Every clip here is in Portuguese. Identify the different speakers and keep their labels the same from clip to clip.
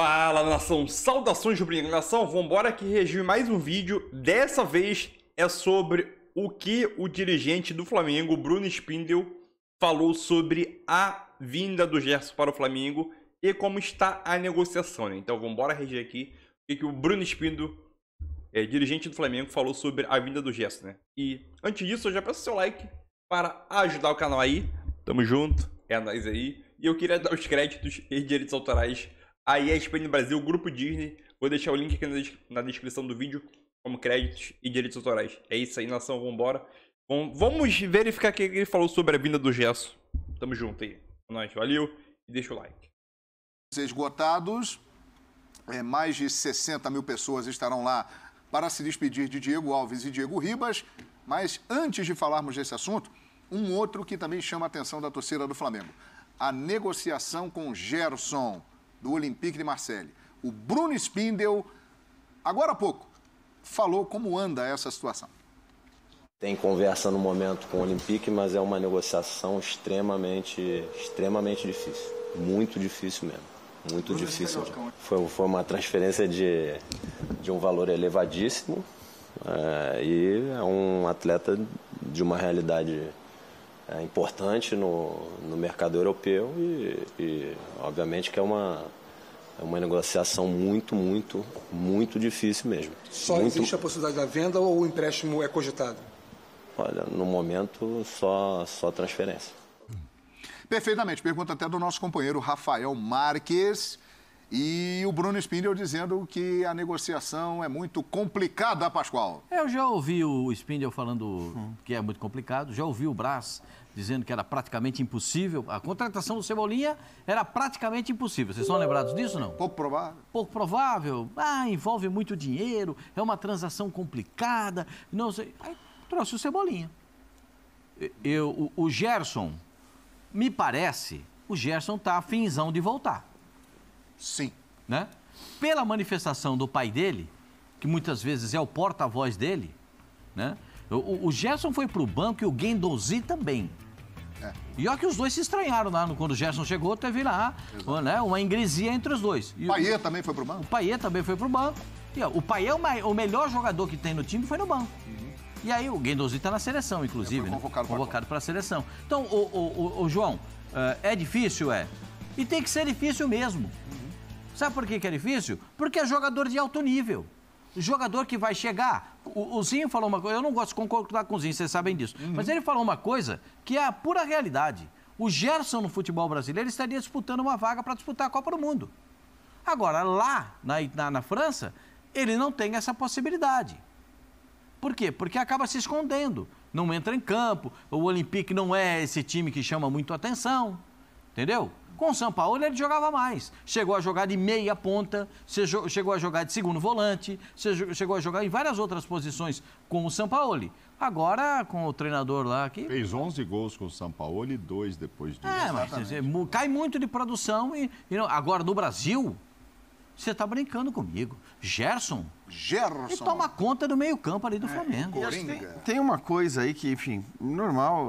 Speaker 1: Fala, nação! Saudações rubro-negras, nação! Vambora que reagir mais um vídeo. Dessa vez é sobre o que o dirigente do Flamengo, Bruno Spindel, falou sobre a vinda do Gerson para o Flamengo e como está a negociação, né? Então vambora reagir aqui o que o Bruno Spindel, dirigente do Flamengo, falou sobre a vinda do Gerson, né? E antes disso, eu já peço seu like para ajudar o canal aí. Tamo junto, é nóis aí. E eu queria dar os créditos e direitos autorais a ESPN Brasil, Grupo Disney. Vou deixar o link aqui na descrição do vídeo, como créditos e direitos autorais. É isso aí, nação, vambora. Vamos verificar o que ele falou sobre a vinda do Gerson. Tamo junto aí. É nóis, valeu e deixa o like.
Speaker 2: Esgotados, mais de 60 mil pessoas estarão lá para se despedir de Diego Alves e Diego Ribas. Mas antes de falarmos desse assunto, um outro que também chama a atenção da torcida do Flamengo. A negociação com Gerson, do Olympique de Marseille. O Bruno Spindel, agora há pouco, falou como anda essa situação.
Speaker 3: Tem conversa no momento com o Olympique, mas é uma negociação extremamente difícil. Muito difícil mesmo. Muito difícil. Foi uma transferência de um valor elevadíssimo e é um atleta de uma realidade importante no mercado europeu e obviamente que é uma negociação muito difícil mesmo.
Speaker 4: Só existe a possibilidade da venda ou o empréstimo é cogitado?
Speaker 3: Olha, no momento só transferência.
Speaker 2: Perfeitamente. Pergunta até do nosso companheiro Rafael Marques. E o Bruno Spindel dizendo que a negociação é muito complicada, Pascoal.
Speaker 5: Eu já ouvi o Spindel falando que é muito complicado, já ouvi o Braz dizendo que era praticamente impossível. A contratação do Cebolinha era praticamente impossível. Vocês estão lembrados disso, não?
Speaker 2: Pouco provável.
Speaker 5: Pouco provável. Envolve muito dinheiro, é uma transação complicada, não sei. Aí trouxe o Cebolinha. O Gerson, me parece, o Gerson está afinzão de voltar.
Speaker 2: Sim.
Speaker 5: Né? Pela manifestação do pai dele, que muitas vezes é o porta-voz dele, né? O Gerson foi pro banco e o Guendouzi também. E olha que os dois se estranharam lá, quando o Gerson chegou, teve lá, né, uma ingresia entre os dois.
Speaker 2: O Payet também foi pro banco?
Speaker 5: O Payet também foi pro banco. E, o Payet, o melhor jogador que tem no time, foi no banco. E aí o Guendouzi está na seleção, inclusive,
Speaker 2: foi
Speaker 5: convocado para a seleção. Então, o João, é difícil, e tem que ser difícil mesmo. Sabe por que é difícil? Porque é jogador de alto nível. Jogador que vai chegar... O Zinho falou uma coisa... Eu não gosto de concordar com o Zinho, vocês sabem disso. Mas ele falou uma coisa que é a pura realidade. O Gerson, no futebol brasileiro, estaria disputando uma vaga para disputar a Copa do Mundo. Agora, lá na França, ele não tem essa possibilidade. Por quê? Porque acaba se escondendo. Não entra em campo. O Olympique não é esse time que chama muito atenção. Entendeu? Com o Sampaoli ele jogava mais. Chegou a jogar de meia ponta, chegou a jogar de segundo volante, chegou a jogar em várias outras posições com o Sampaoli. Agora, com o treinador lá aqui...
Speaker 6: Fez 11 gols com o Sampaoli e 2 depois disso.
Speaker 5: Mas cai muito de produção e não, agora no Brasil, você está brincando comigo. Gerson? E toma conta do meio-campo ali do Flamengo.
Speaker 7: Tem uma coisa aí que, enfim, normal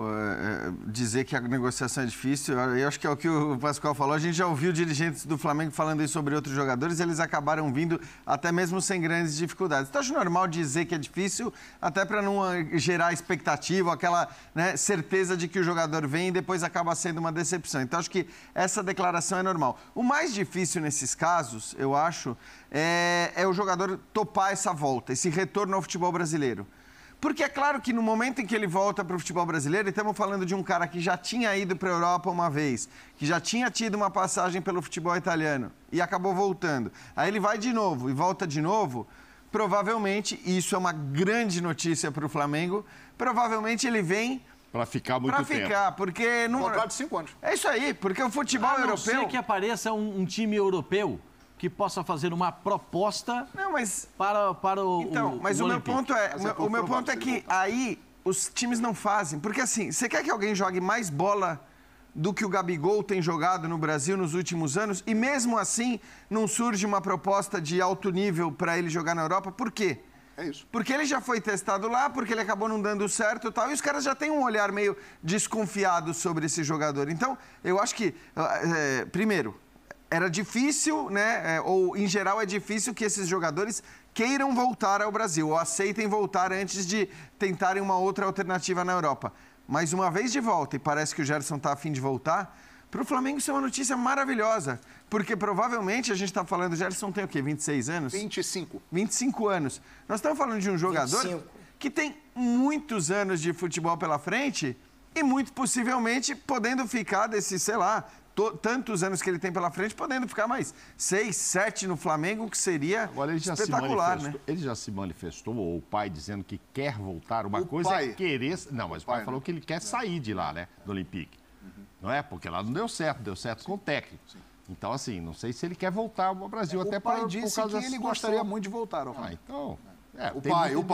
Speaker 7: dizer que a negociação é difícil. Eu acho que é o que o Pascoal falou. A gente já ouviu dirigentes do Flamengo falando isso sobre outros jogadores, eles acabaram vindo até mesmo sem grandes dificuldades. Então, acho normal dizer que é difícil, até para não gerar expectativa, aquela certeza de que o jogador vem e depois acaba sendo uma decepção. Então, acho que essa declaração é normal. O mais difícil nesses casos, eu acho, é o jogador topar essa volta, esse retorno ao futebol brasileiro. Porque é claro que no momento em que ele volta para o futebol brasileiro, e estamos falando de um cara que já tinha ido para a Europa uma vez, que já tinha tido uma passagem pelo futebol italiano e acabou voltando. Aí ele vai de novo e volta de novo, provavelmente, e isso é uma grande notícia para o Flamengo, provavelmente ele vem...
Speaker 6: Para ficar muito tempo.
Speaker 7: Para ficar, porque...
Speaker 2: Contrato de 5 anos.
Speaker 7: É isso aí, porque o futebol europeu...
Speaker 5: A não ser que apareça um time europeu que possa fazer uma proposta para o
Speaker 7: Então, mas o meu ponto é que aí os times não fazem. Porque assim, você quer que alguém jogue mais bola do que o Gabigol tem jogado no Brasil nos últimos anos e mesmo assim não surge uma proposta de alto nível para ele jogar na Europa? Por quê?
Speaker 2: É isso.
Speaker 7: Porque ele já foi testado lá, porque ele acabou não dando certo e tal, e os caras já têm um olhar meio desconfiado sobre esse jogador. Então, eu acho que, primeiro, era difícil, né? Ou, em geral, é difícil que esses jogadores queiram voltar ao Brasil ou aceitem voltar antes de tentarem uma outra alternativa na Europa. Mas uma vez de volta, e parece que o Gerson está a fim de voltar, para o Flamengo isso é uma notícia maravilhosa. Porque provavelmente a gente está falando, o Gerson tem o quê? 26 anos?
Speaker 2: 25.
Speaker 7: 25 anos. Nós estamos falando de um jogador
Speaker 8: 25.
Speaker 7: que tem muitos anos de futebol pela frente e muito possivelmente podendo ficar desses, sei lá, tantos anos que ele tem pela frente, podendo ficar mais 6, 7 no Flamengo, que seria
Speaker 6: Agora, ele já
Speaker 7: espetacular, né?
Speaker 6: Ele já se manifestou, ou o pai dizendo que quer voltar. Uma coisa é querer... Não, mas o pai falou que ele quer sair de lá, né? Do Olympique. Não é? Porque lá não deu certo com o técnico. Então, assim, não sei se ele quer voltar ao Brasil, até por causa
Speaker 2: disse que ele
Speaker 6: situação.
Speaker 2: gostaria muito de voltar ao Flamengo.
Speaker 6: Então...
Speaker 2: O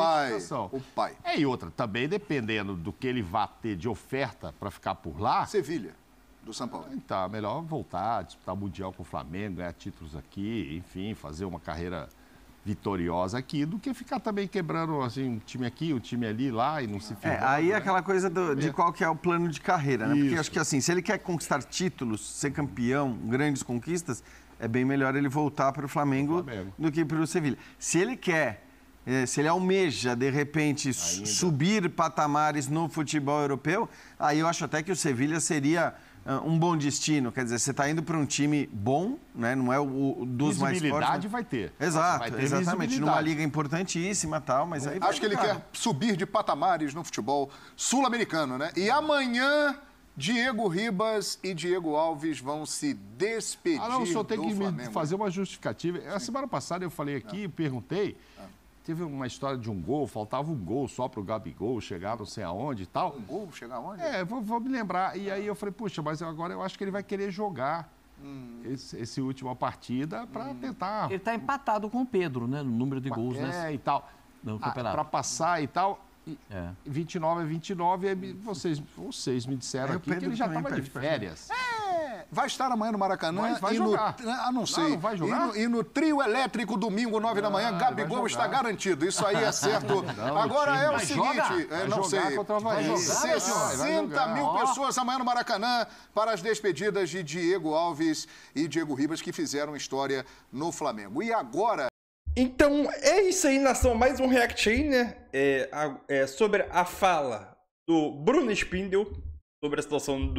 Speaker 2: pai.
Speaker 6: E outra, também dependendo do que ele vai ter de oferta para ficar por lá...
Speaker 2: Sevilha, do São Paulo.
Speaker 6: Então, melhor voltar, disputar o Mundial com o Flamengo, ganhar títulos aqui, enfim, fazer uma carreira vitoriosa aqui, do que ficar também quebrando, assim, um time aqui, um time ali, lá, e não se firmar.
Speaker 7: Aí é aquela coisa de qual que é o plano de carreira, né? Porque
Speaker 6: Isso.
Speaker 7: acho que, assim, se ele quer conquistar títulos, ser campeão, grandes conquistas, é bem melhor ele voltar para o Flamengo do que para o Sevilha. Se ele quer... Se ele almeja, de repente, subir patamares no futebol europeu, aí eu acho até que o Sevilha seria um bom destino. Quer dizer, você está indo para um time bom, né? Não é o dos mais fortes.
Speaker 6: Visibilidade vai ter.
Speaker 7: Exato,
Speaker 6: vai ter
Speaker 7: exatamente. Numa liga importantíssima e tal, mas aí...
Speaker 2: Acho que ele quer subir de patamares no futebol sul-americano, né? E amanhã... Diego Ribas e Diego Alves vão se despedir do Flamengo.
Speaker 6: O senhor tem que me fazer uma justificativa. A semana passada eu falei aqui, perguntei, teve uma história de um gol, faltava um gol só para o Gabigol chegar não sei aonde e tal.
Speaker 2: Um gol? Chegar aonde?
Speaker 6: Vou me lembrar. E aí eu falei, puxa, mas agora eu acho que ele vai querer jogar essa última partida para tentar...
Speaker 5: Ele está empatado com o Pedro, né? No número de gols, né?
Speaker 6: E tal.
Speaker 5: No campeonato.
Speaker 6: Para passar e tal... 29 é 29, e vocês me disseram aqui que ele já estava de férias.
Speaker 2: Vai estar amanhã no Maracanã.
Speaker 6: Mas vai jogar.
Speaker 2: Não sei.
Speaker 6: Não vai jogar?
Speaker 2: E no trio elétrico, domingo, 9 da manhã, Gabigol está garantido. Isso aí é certo. Agora é o seguinte, não sei. 60 mil pessoas amanhã no Maracanã para as despedidas de Diego Alves e Diego Ribas, que fizeram história no Flamengo. E agora...
Speaker 1: Então, é isso aí, nação. Mais um react aí, né? Sobre a fala do Bruno Spindel sobre a situação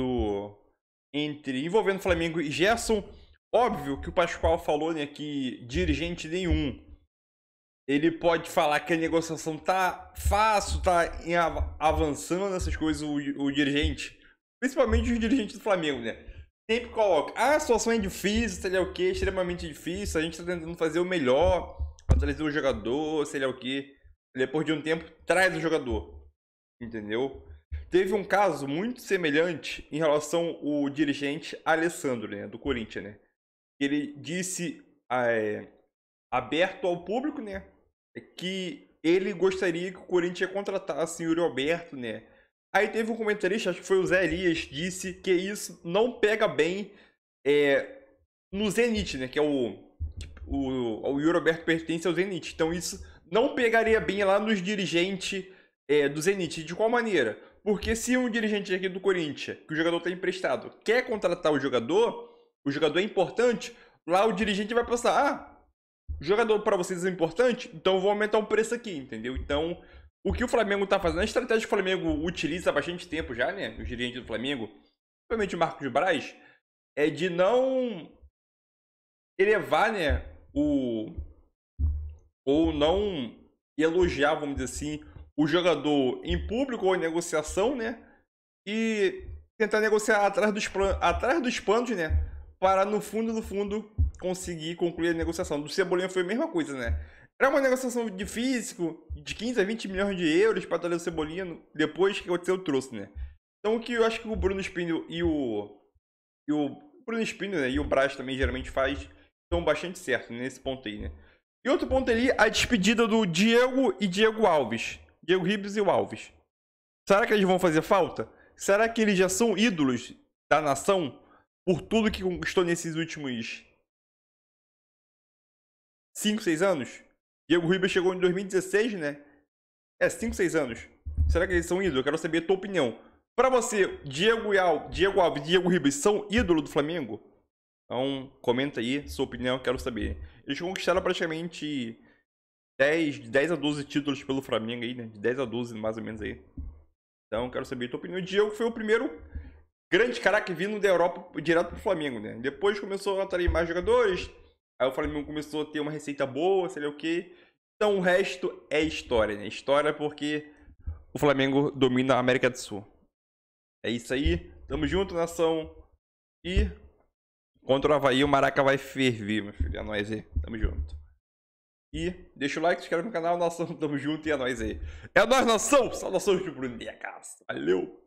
Speaker 1: envolvendo Flamengo e Gerson. Óbvio que o Pascoal falou, né, que dirigente nenhum ele pode falar que a negociação tá fácil, tá avançando essas coisas, o dirigente, principalmente os dirigentes do Flamengo, né? Sempre coloca, a situação é difícil, sei lá o que, extremamente difícil, a gente tá tentando fazer o melhor para trazer o jogador, sei lá o que. Depois de um tempo, traz o jogador. Entendeu? Teve um caso muito semelhante em relação ao dirigente Alessandro, né, do Corinthians, né? Ele disse aberto ao público, né, que ele gostaria que o Corinthians contratasse o Yuri Alberto, né? Aí teve um comentarista, acho que foi o Zé Elias, disse que isso não pega bem no Zenit, né, que é o Yuri Alberto pertence ao Zenit. Então isso não pegaria bem lá nos dirigentes do Zenit. De qual maneira? Porque se um dirigente aqui do Corinthians, que o jogador está emprestado, quer contratar o jogador é importante, lá o dirigente vai pensar, o jogador para vocês é importante, então eu vou aumentar o preço aqui, entendeu? Então, o que o Flamengo está fazendo, a estratégia que o Flamengo utiliza há bastante tempo já, né, os dirigentes do Flamengo, principalmente o Marcos Braz, é de não elevar, né, ou não elogiar, vamos dizer assim, o jogador em público ou em negociação, né? E tentar negociar atrás dos panos, né? Para no fundo conseguir concluir a negociação. Do Cebolinha foi a mesma coisa, né? Era uma negociação difícil, de 15 a 20 milhões de euros para trazer o Cebolinha, depois que aconteceu, trouxe, né? Então o que eu acho que o Bruno Spindel e o Bruno Spindel, né, e o Braz também geralmente faz, estão bastante certos nesse ponto aí, né? E outro ponto ali, a despedida do Diego e Diego Alves. Diego Ribas e o Alves. Será que eles vão fazer falta? Será que eles já são ídolos da nação por tudo que conquistou nesses últimos 5, 6 anos? Diego Ribas chegou em 2016, né? 5, 6 anos. Será que eles são ídolos? Eu quero saber a tua opinião. Pra você, Diego Alves e Diego Ribas são ídolo do Flamengo? Então, comenta aí sua opinião, quero saber. Eles conquistaram praticamente 10 a 12 títulos pelo Flamengo aí, né? De 10 a 12 mais ou menos aí. Então, quero saber a tua opinião. O Diego foi o primeiro grande craque vindo da Europa direto pro Flamengo, né? Depois começou a atrair mais jogadores. Aí o Flamengo começou a ter uma receita boa, sei lá o quê. Então o resto é história, né? História porque o Flamengo domina a América do Sul. É isso aí. Tamo junto, nação. E contra o Avaí, o Maraca vai ferver, meu filho. É nóis aí. Tamo junto. E deixa o like, se inscreve no canal, nação. Tamo junto e é nóis aí. É nóis, nação. Saudações de Bruno Dias. Valeu.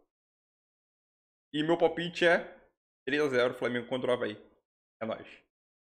Speaker 1: E meu palpite é 3 a 0 Flamengo contra o Avaí. É nóis.